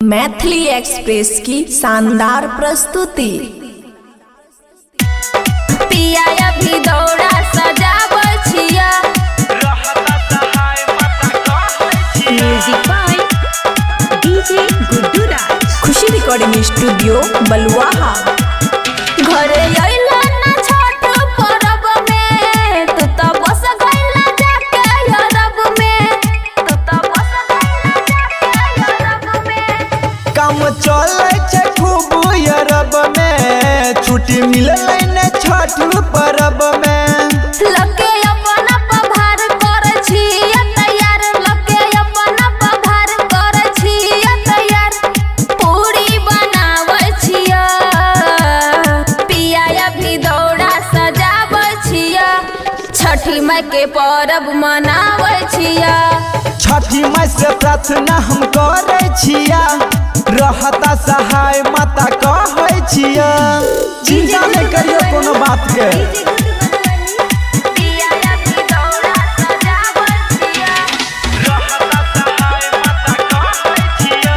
Maithili express की शानदार प्रस्तुति। पिया अभी दौड़ा सजाबै छिया, music by DJ Guddu Raj. Khushi recording studio Baluaha. घरे अइला ना छठ परब में, तू तो बस गइला जाके अरब में, तू तो बस गइला जाके अरब में। काम चले छे खूब अरब में, छुट्टी मिलले ने छठ परब में। लगे अपन पभार कर छिया तैयार, लगे अपन पभार कर छिया तैयार, पूरी बनाबै छिया। पिया अभी दौड़ा सजाबै छिया, छठी माई के परब मनाबै छिया। छठी माई से प्रार्थना हम करे छिया, रहता सहाय माता कहै छिया। चिंता नहीं करियो कोनो बात के। पिया अभी दौड़ा सजाबै छिया, रहता सहाय माता कहै छिया।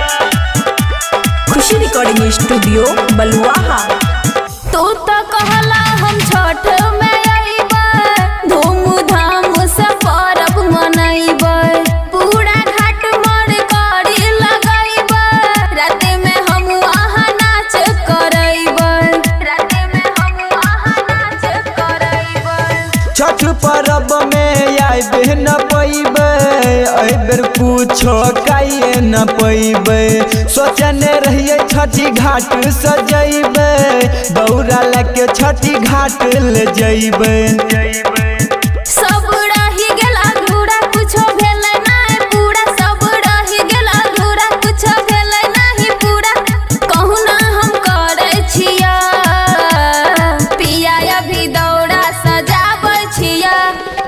खुशी रिकॉर्डिंग स्टूडियो बलुआहा। तू तो कहला हम छठ में अइबै, धूमधाम से परब मनइबै, पूरा घाट मर करी लगइबै, रात में हम वहाँ नाच करइबै, रात में हम वहाँ नाच करइबै। छठ परब में आइबे न पैबै, एहि बेर कुछो काइए न पैबै। सोचने रहिए छठी घाट सजैबै, बौरा लेके छठी घाट ले जइबै। सब रहि गेल अधूरा, कुछो भेलै नहीं पूरा, सब रहि गेल अधूरा, कुछो भेलै नहीं पूरा, कहुना हम करै छिया। पिया अभी दौड़ा सजाबै छिया,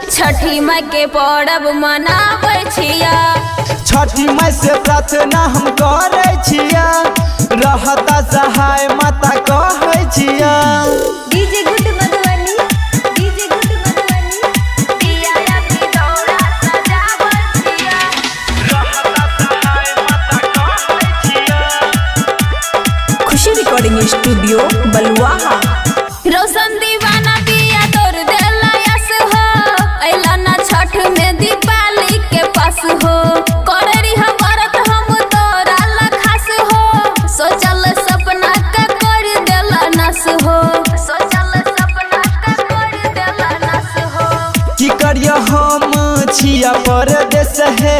छठी माई के परब मनाबै छिया। छठी माई से प्रार्थना हम करे छिया, रहता सहाय माता कहै छिया। DJ good Madhubani, DJ good Madhubani. पिया अभी दौड़ा सजाबै छिया, रहता सहाय माता कहै छिया। खुशी रिकॉर्डिंग स्टूडियो बलुआहा। रोशन दीवाना पिया तोर देला यस हो, अइला ना छठ में दीपावली के पास हो, करे रिहा व्रत हम तोरा ला खास हो, सोचल सपना के कर देला नस हो, सोचल सपना के कर देला नस हो। की करिया हम छिया परदेश है,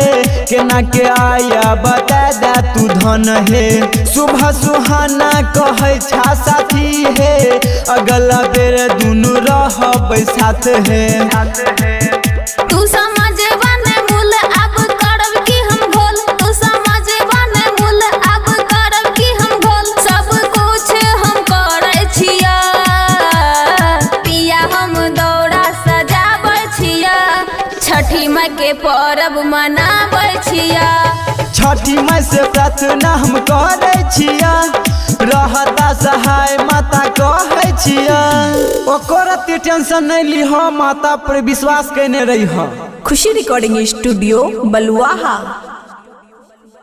केना के आया बता दा तू धन है। सुबह सुहाना कहै छा साथी है, अगला बेर दुनू रहबै साथ है। तू समझबा नहीं मूल अब करब की हम भोल, तू समझबा नहीं मूल अब करब की हम भोल, सब कुछ हम करे छिया। पिया हम दौड़ा सजाबै छिया, छठी माई के परब मनाबै छिया। छठी माई से प्रार्थना हम करे छिया, रहता सहाय माता कहै छिया। ओकर अति टेंशन नहीं लीह, माता पर विश्वास कैने रही। खुशी रिकॉर्डिंग स्टूडियो बलुआहा।